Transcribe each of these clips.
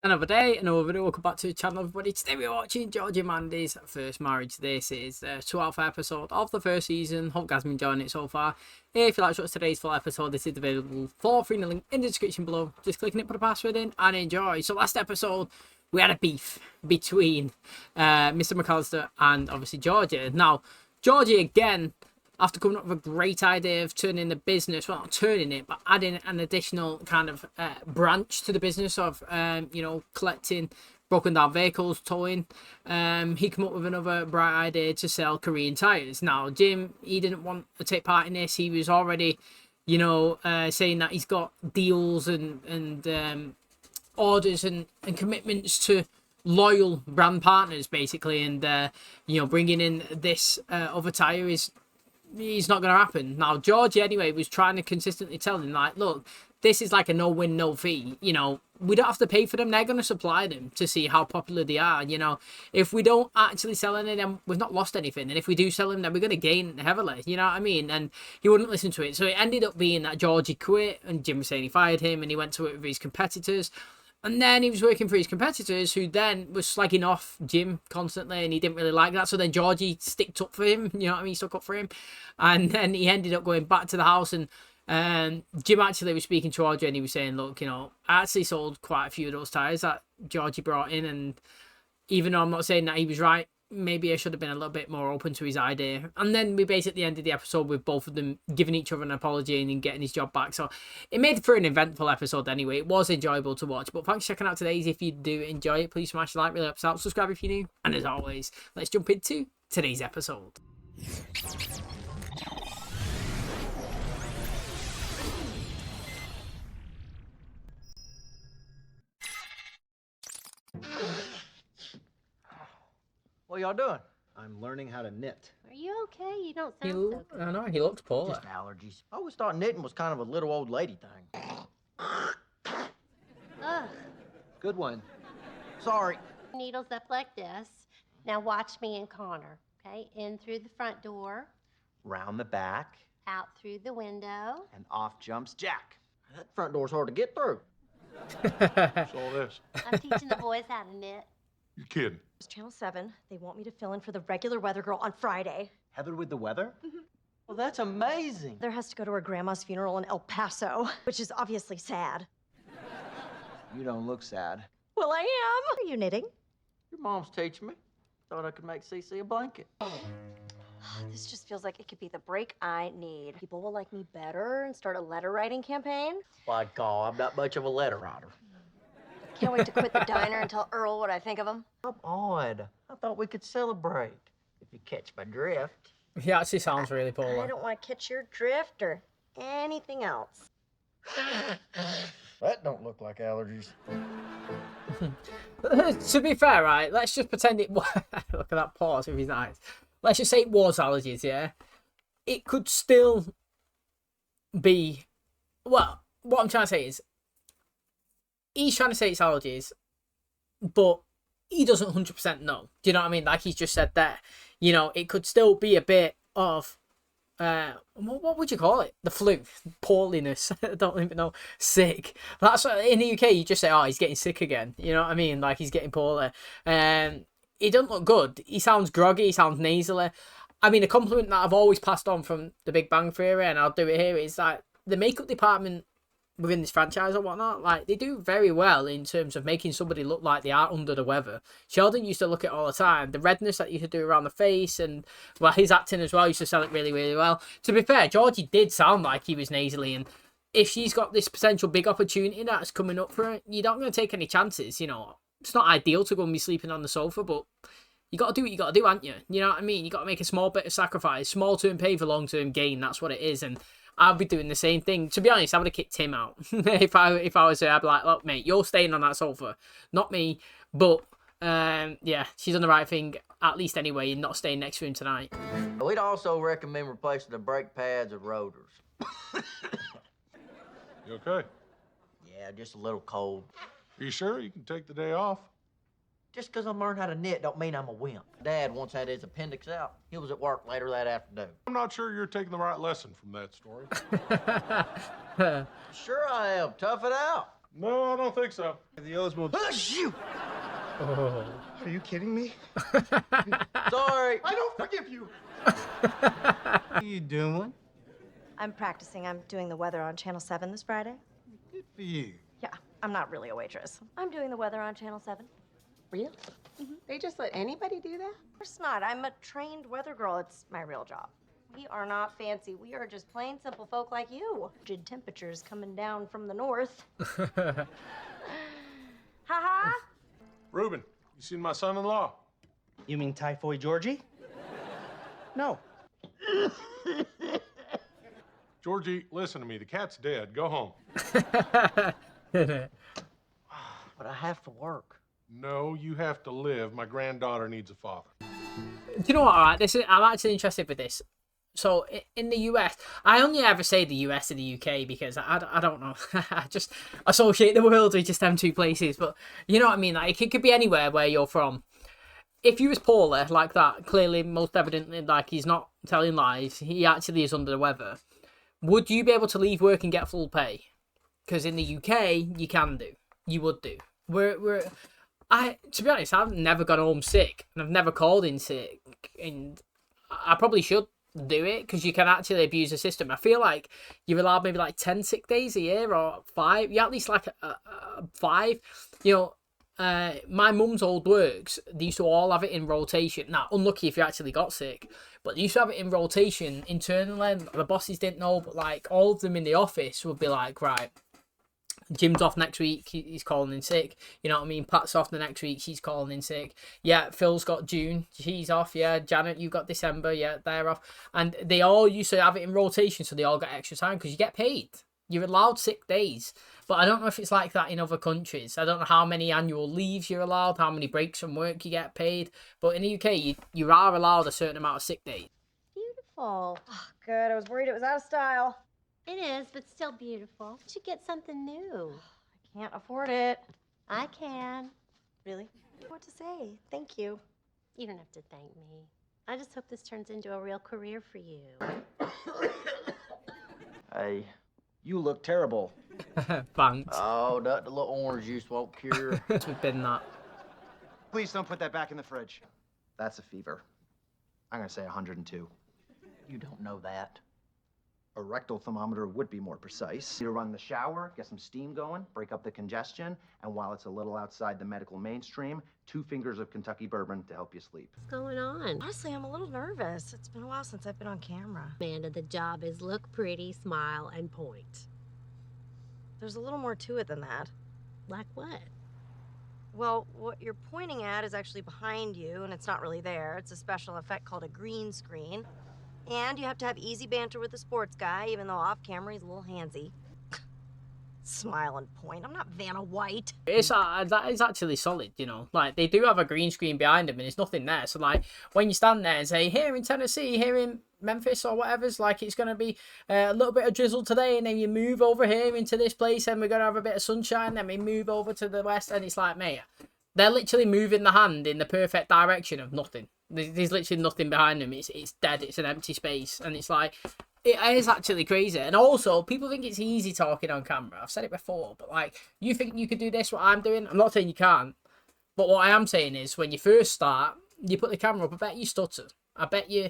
Another day, another video. Welcome back to the channel, everybody. Today we're watching Georgie Mandy's First Marriage. This is the 12th episode of the first season. Hope you guys have been enjoying it so far. If you like to watch today's full episode, this is available for free in the link in the description below. Just clicking it, put a password in, and enjoy. So last episode, we had a beef between Mr. McAllister and obviously Georgie. Now, Georgie again, after coming up with a great idea of turning the business, well, not turning it, but adding an additional kind of branch to the business of, you know, collecting broken down vehicles, towing, he came up with another bright idea to sell Korean tires. Now, Jim, he didn't want to take part in this. He was already, you know, saying that he's got deals and orders and commitments to loyal brand partners, basically, and, you know, bringing in this other tire is... it's not going to happen. Now, Georgie, anyway, was trying to consistently tell him, like, look, this is like a no-win, no-fee. You know, we don't have to pay for them. They're going to supply them to see how popular they are. You know, if we don't actually sell any of them, we've not lost anything. And if we do sell them, then we're going to gain heavily. You know what I mean? And he wouldn't listen to it. So it ended up being that Georgie quit, and Jim was saying he fired him, and he went to work with his competitors. And then he was working for his competitors, who then was slagging off Jim constantly, and he didn't really like that. So then Georgie sticked up for him, you know what I mean? He stuck up for him. And then he ended up going back to the house, and Jim actually was speaking to Georgie, and he was saying, look, you know, I actually sold quite a few of those tyres that Georgie brought in, and even though I'm not saying that he was right, maybe I should have been a little bit more open to his idea. And then we basically ended the episode with both of them giving each other an apology and getting his job back. So it made for an eventful episode anyway. It was enjoyable to watch. But thanks for checking out today's. If you do enjoy it, please smash the like, really helps out. Subscribe if you're new. And as always, let's jump into today's episode. What y'all doing? I'm learning how to knit. Are you okay? You don't sound so good. I know, he looked poor. Just allergies. I always thought knitting was kind of a little old lady thing. Ugh. Good one. Sorry. Needles up like this. Now watch me and Connor, okay? In through the front door, Round the back, out through the window. and off jumps Jack. That front door's hard to get through. What's all this? I'm teaching the boys how to knit. You kidding? It's Channel 7. They want me to fill in for the regular weather girl on Friday. Heather with the weather? Well, that's amazing. Heather has to go to her grandma's funeral in El Paso, which is obviously sad. You don't look sad. Well, I am. Are you knitting? Your mom's teaching me. Thought I could make Cece a blanket. This just feels like it could be the break I need. People will like me better and start a letter writing campaign. By God, I'm not much of a letter writer. Can't wait to quit the diner and tell Earl what I think of him. Come on. I thought we could celebrate. If you catch my drift. He actually sounds really I poor. don't want to catch your drift or anything else. That don't look like allergies. To be fair, right, let's just pretend it was... Look at that pause with his eyes. Let's just say it was allergies, yeah? It could still be... Well, what I'm trying to say is, he's trying to say it's allergies, but he doesn't 100% know. Do you know what I mean? Like he's just said there. You know, it could still be a bit of... what would you call it? The flu, poorliness. I don't even know. Sick. That's what, in the UK you just say, oh, he's getting sick again. You know what I mean? Like he's getting poorly. He doesn't look good. He sounds groggy. He sounds nasally. I mean, a compliment that I've always passed on from The Big Bang Theory, and I'll do it here, is that the makeup department within this franchise or whatnot, like they do very well in terms of making somebody look like they are under the weather. Sheldon used to look at it all the time. The redness that you could do around the face, and well, his acting as well used to sell it really, really well. To be fair, Georgie did sound like he was nasally, and if she's got this potential big opportunity that's coming up for her, you're not going to take any chances. You know, it's not ideal to go and be sleeping on the sofa, but you got to do what you got to do, aren't you? You know what I mean? You got to make a small bit of sacrifice, small term pay for long term gain. That's what it is, and I'll be doing the same thing. To be honest, I would have kicked him out. if I was there, I'd be like, look, mate, you're staying on that sofa, not me. But yeah, she's done the right thing, at least anyway, and not staying next to him tonight. We'd also recommend replacing the brake pads and rotors. You okay? Yeah, just a little cold. Are you sure you can take the day off? Just because I learned how to knit don't mean I'm a wimp. Dad once had his appendix out. He was at work later that afternoon. I'm not sure you're taking the right lesson from that story. Sure I am. Tough it out. No, I don't think so. The Osmo. Oh, shoot! Oh. Are you kidding me? Sorry. I don't forgive you. What are you doing? I'm practicing. I'm doing the weather on Channel 7 this Friday. Good for you. Yeah, I'm not really a waitress. I'm doing the weather on Channel 7. Really? They just let anybody do that? Of course not. I'm a trained weather girl. It's my real job. We are not fancy. We are just plain simple folk like you. Frigid temperatures coming down from the north. Ha-ha! Reuben, you seen my son-in-law? You mean Typhoid Georgie? No. Georgie, listen to me. The cat's dead. Go home. But I have to work. No, you have to live. My granddaughter needs a father. Do you know what? Alright, I'm actually interested with this. So in the US, I only ever say the US and the UK because I don't know. I just associate the world with just them two places. But you know what I mean? Like it could be anywhere where you're from. If you was poorly like that, clearly, most evidently, like he's not telling lies, he actually is under the weather. Would you be able to leave work and get full pay? Because in the UK, you can do. You would do. To be honest, I've never gone home sick, and I've never called in sick, and I probably should do it because you can actually abuse the system. I feel like you're allowed maybe like 10 sick days a year or 5. Yeah, at least like 5. You know, my mum's old works, they used to all have it in rotation. Now, unlucky if you actually got sick, but they used to have it in rotation internally. The bosses didn't know, but like all of them in the office would be like, right, Jim's off next week, he's calling in sick. You know what I mean? Pat's off the next week, she's calling in sick. Yeah, Phil's got June, she's off. Yeah, Janet, you got December. Yeah, they're off. And they all used to have it in rotation, so they all got extra time because you get paid. You're allowed sick days. But I don't know if it's like that in other countries. I don't know how many annual leaves you're allowed, how many breaks from work you get paid. But in the UK, you are allowed a certain amount of sick days. Beautiful. Oh, good. I was worried it was out of style. It is, but still beautiful. You should get something new. I can't afford it. I can. Really? What to say? Thank you. You don't have to thank me. I just hope this turns into a real career for you. Hey, you look terrible. Thanks. Oh, the little orange juice won't cure. We've been that. Please don't put that back in the fridge. That's a fever. I'm gonna say 102. You don't know that. A rectal thermometer would be more precise. You run the shower, get some steam going, break up the congestion, and while it's a little outside the medical mainstream, 2 fingers of Kentucky bourbon to help you sleep. What's going on? Honestly, I'm a little nervous. It's been a while since I've been on camera. Amanda, the job is look pretty, smile, and point. There's a little more to it than that. Like what? Well, what you're pointing at is actually behind you, and it's not really there. It's a special effect called a green screen. And you have to have easy banter with the sports guy, even though off camera he's a little handsy. Smile and point. I'm not Vanna White. That is actually solid, you know. Like, they do have a green screen behind them and there's nothing there. So, like, when you stand there and say, here in Tennessee, here in Memphis or whatever, it's like it's going to be a little bit of drizzle today, and then you move over here into this place and we're going to have a bit of sunshine, then we move over to the west, and it's like, mate, they're literally moving the hand in the perfect direction of nothing. There's literally nothing behind them. It's dead. It's an empty space. And it's like, it is actually crazy. And also, people think it's easy talking on camera. I've said it before, but like, you think you could do this, what I'm doing? I'm not saying you can't. But what I am saying is, when you first start, you put the camera up, I bet you stutter. I bet you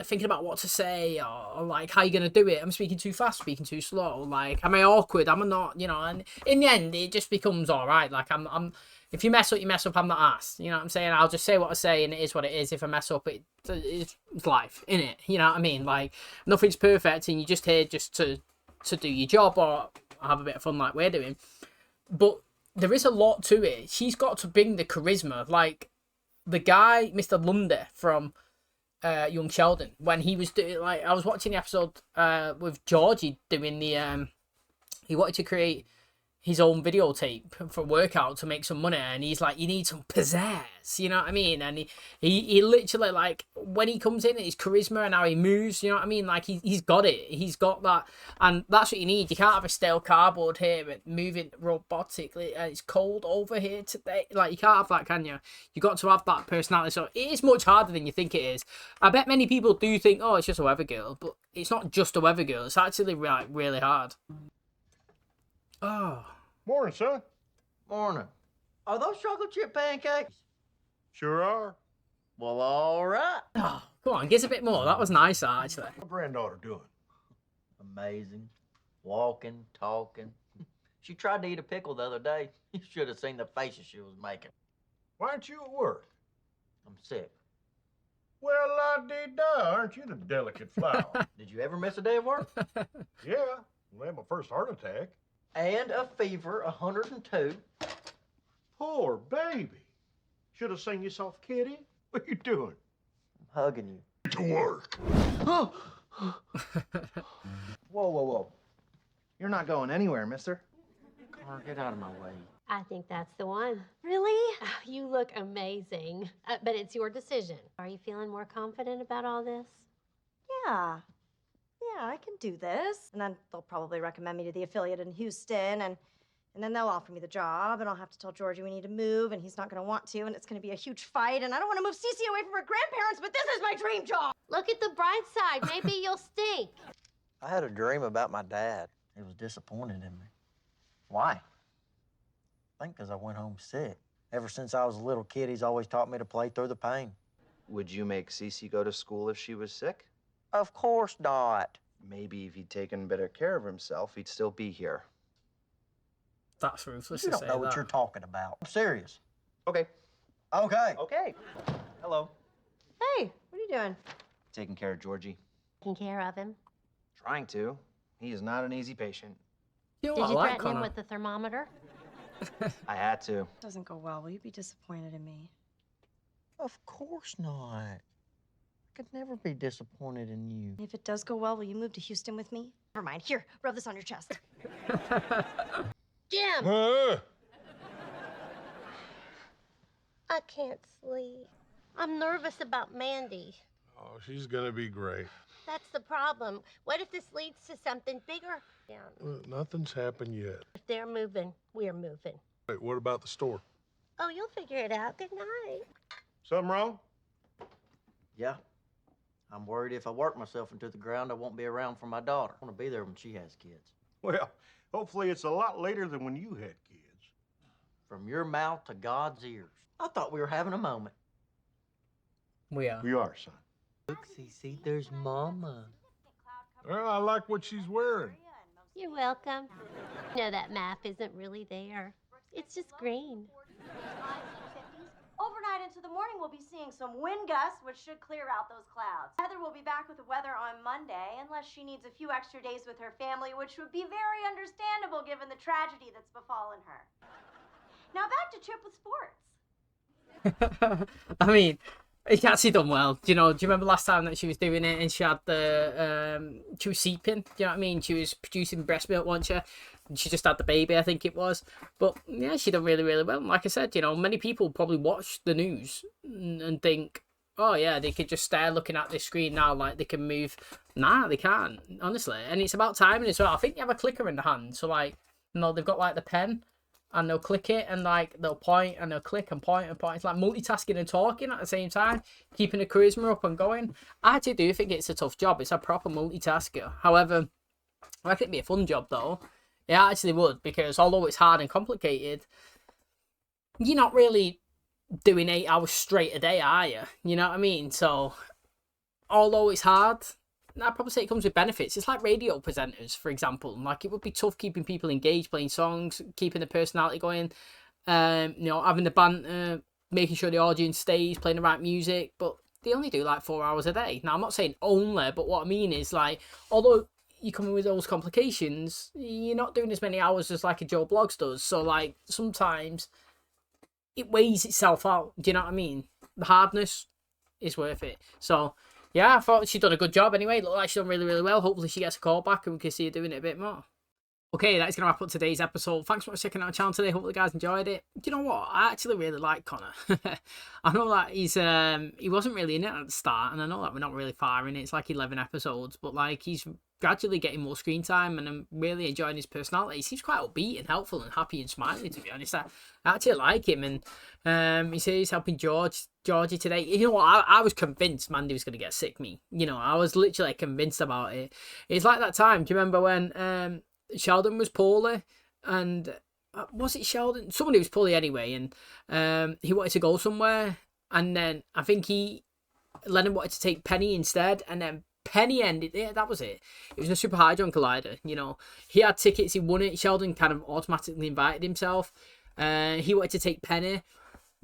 thinking about what to say, or like how you're going to do it. I'm speaking too fast, speaking too slow. Like, am I awkward? Am I not? You know, and in the end, it just becomes all right. Like, if you mess up, you mess up. I'm not asked. You know what I'm saying? I'll just say what I say, and it is what it is. If I mess up, it's life, innit? You know what I mean? Like, nothing's perfect, and you're just here just to do your job or have a bit of fun like we're doing. But there is a lot to it. She's got to bring the charisma. Like, the guy, Mr. Lundy from Young Sheldon, when he was doing, like, I was watching the episode with Georgie doing the, he wanted to create his own videotape for workout to make some money, and he's like, you need some pizzazz, you know what I mean? And he literally, like, when he comes in, his charisma and how he moves, you know what I mean? Like, he's got it. He's got that, and that's what you need. You can't have a stale cardboard here and moving robotically. It's cold over here today. Like, you can't have that, can you? You got to have that personality. So it is much harder than you think it is. I bet many people do think, oh, it's just a weather girl, but it's not just a weather girl. It's actually, like, really hard. Oh, Morning, son. Morning. Are those chocolate chip pancakes? Sure are. Well, all right. Oh, come on, give us a bit more. That was nice, that, actually. What granddaughter doing? Amazing. Walking, talking. She tried to eat a pickle the other day. You should have seen the faces she was making. Why aren't you at work? I'm sick. Well, la-dee-da, aren't you the delicate flower? Did you ever miss a day of work? Yeah, I had my first heart attack. And a fever, 102. Poor baby. Should have seen you soft kitty. What you doing? I'm hugging you. To work. Whoa, whoa, whoa. You're not going anywhere, mister. Connor, get out of my way. I think that's the one. Really? You look amazing, but it's your decision. Are you feeling more confident about all this? Yeah. Yeah, I can do this. And then they'll probably recommend me to the affiliate in Houston, and then they'll offer me the job, and I'll have to tell Georgie we need to move, and he's not gonna want to, and it's gonna be a huge fight, and I don't want to move Cece away from her grandparents, but this is my dream job! Look at the bright side. Maybe you'll stink. I had a dream about my dad. He was disappointed in me. Why? I think because I went home sick. Ever since I was a little kid, he's always taught me to play through the pain. Would you make Cece go to school if she was sick? Of course not. Maybe if he'd taken better care of himself, he'd still be here. That's ruthless You to don't say know what that. you're talking about. I'm serious. Okay. Okay. Okay. Hello. Hey, what are you doing? Taking care of Georgie. Taking care of him. Trying to. He is not an easy patient. You know Did what you I like, threaten him Connor? with the thermometer? I had to. Doesn't go well. Will you be disappointed in me? Of course not. I could never be disappointed in you. If it does go well, will you move to Houston with me? Never mind. Here, rub this on your chest. Jim! Uh, I can't sleep. I'm nervous about Mandy. oh, she's gonna be great. That's the problem. What if this leads to something bigger? Yeah. Nothing's happened yet. If they're moving, we're moving. Wait, what about the store? Oh, you'll figure it out. Good night. Something wrong? Yeah. I'm worried if I work myself into the ground, I won't be around for my daughter. I want to be there when she has kids. Well, hopefully it's a lot later than when you had kids. From your mouth to God's ears. I thought we were having a moment. We are. We are, son. Look, Cece, there's Mama. Well, I like what she's wearing. You're welcome. No, that map isn't really there. It's just green. Overnight into the morning, we'll be seeing some wind gusts, which should clear out those clouds. Heather will be back with the weather on Monday, unless she needs a few extra days with her family, which would be very understandable given the tragedy that's befallen her. Now back to Chip with sports. I mean, it's actually done well. Do you remember last time that she was doing it and she had she was seeping? Do you know what I mean? She was producing breast milk, wasn't she? And she just had the baby, I think it was. But yeah, she done really, really well. And like I said, many people probably watch the news and think, oh yeah, they could just stare looking at this screen now like they can move. Nah, they can't, honestly. And it's about timing as well. I think they have a clicker in the hand. So they've got like the pen and they'll click it and they'll point and they'll click and point and point. It's like multitasking and talking at the same time, keeping the charisma up and going. I actually do think it's a tough job. It's a proper multitasker. However, I reckon it'd be a fun job though. It actually would, because although it's hard and complicated, you're not really doing 8 hours straight a day, are you? You know what I mean? So, although it's hard, I'd probably say it comes with benefits. It's like radio presenters, for example. Like, it would be tough keeping people engaged, playing songs, keeping the personality going, having the banter, making sure the audience stays, playing the right music. But they only do like 4 hours a day. Now, I'm not saying only, but what I mean is, like, although you come in with those complications, you're not doing as many hours as like a Joe Blogs does. So, like, sometimes it weighs itself out. Do you know what I mean? The hardness is worth it. So, yeah, I thought she'd done a good job anyway. Looked like she's done really, really well. Hopefully she gets a call back and we can see her doing it a bit more. Okay, that's going to wrap up today's episode. Thanks so much for checking out the channel today. Hope you guys enjoyed it. Do you know what? I actually really like Connor. I know that he wasn't really in it at the start, and I know that we're not really far in it. It's like 11 episodes, but like he's gradually getting more screen time, and I'm really enjoying his personality. He seems quite upbeat and helpful and happy and smiley, to be honest. I actually like him, and he says he's helping Georgie today. You know what? I was convinced Mandy was going to get sick. I was literally convinced about it. It's like that time. Do you remember when Sheldon was poorly and was it Sheldon? Somebody was Polly anyway, and he wanted to go somewhere, and then I think Lennon wanted to take Penny instead, and then Penny ended. Yeah, that was it. It was a Super Hydron Collider. You know, he had tickets, he won it. Sheldon kind of automatically invited himself. He wanted to take Penny.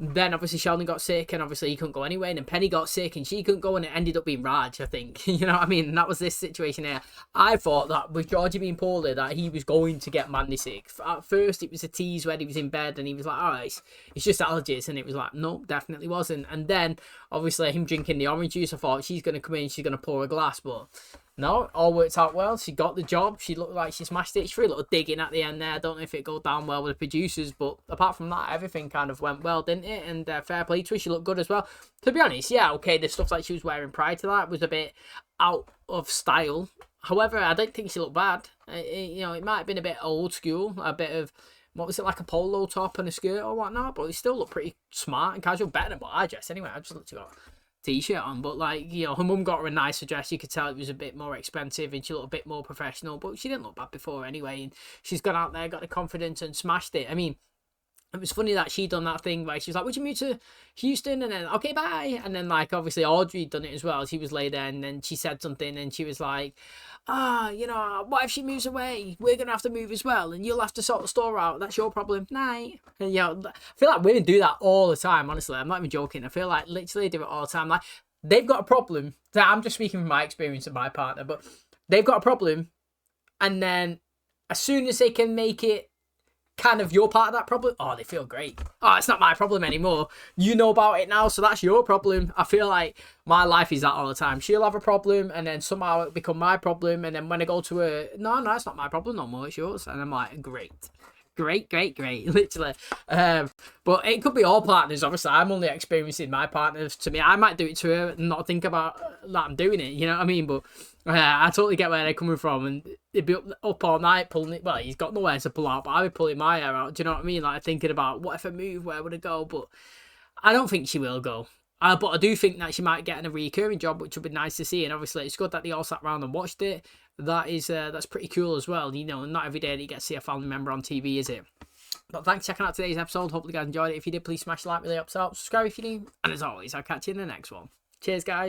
Then obviously Sheldon got sick, and obviously he couldn't go anyway. And then Penny got sick, and she couldn't go, and it ended up being Raj, I think. You know what I mean? And that was this situation here. I thought that with Georgie being poorly, that he was going to get Mandy sick. At first, it was a tease when he was in bed, and he was like, "All right, it's just allergies," and it was like, "No, definitely wasn't." And then obviously him drinking the orange juice, I thought she's gonna come in, she's gonna pour a glass, but no, it all worked out well. She got the job. She looked like she smashed it. She threw a little digging at the end there. I don't know if it go down well with the producers, but apart from that, everything kind of went well, didn't it? And fair play to her. She looked good as well. To be honest, yeah, okay, the stuff that she was wearing prior to that was a bit out of style. However, I don't think she looked bad. You know, it might have been a bit old school, a bit of, what was it, like a polo top and a skirt or whatnot, but it still looked pretty smart and casual, better than what I dressed anyway. I just looked got t-shirt on, but like, you know, her mum got her a nicer dress. You could tell it was a bit more expensive and she looked a bit more professional, but she didn't look bad before anyway, and she's gone out there, got the confidence and smashed it. I mean, it was funny that she done that thing where she was like, "Would you move to Houston?" And then, "Okay, bye." And then, like, obviously Audrey done it as well. She was laid there, and then she said something, and she was like, you know, what if she moves away? We're going to have to move as well, and you'll have to sort the store out. That's your problem. Night. And, you know, I feel like women do that all the time, honestly. I'm not even joking. I feel like literally do it all the time. Like, they've got a problem. I'm just speaking from my experience of my partner, but they've got a problem, and then as soon as they can make it kind of your part of that problem, oh, they feel great. Oh, it's not my problem anymore. You know about it now, so that's your problem. I feel like my life is that all the time. She'll have a problem, and then somehow it become my problem, and then when I go to her, no, it's not my problem no more, it's yours. And I'm like, great, literally. But it could be all partners. Obviously, I'm only experiencing my partners. To me, I might do it to her and not think about that I'm doing it, you know what I mean? But I totally get where they're coming from, and they'd be up all night pulling it. Well, he's got nowhere to pull out, but I'd be pulling my hair out. Do you know what I mean? Like, thinking about, what if I move, where would I go? But I don't think she will go. But I do think that she might get a recurring job, which would be nice to see. And obviously, it's good that they all sat around and watched it. That's pretty cool as well. You know, not every day that you get to see a family member on TV, is it? But thanks for checking out today's episode. Hopefully you guys enjoyed it. If you did, please smash the like, really helps out. Subscribe if you do. And as always, I'll catch you in the next one. Cheers, guys.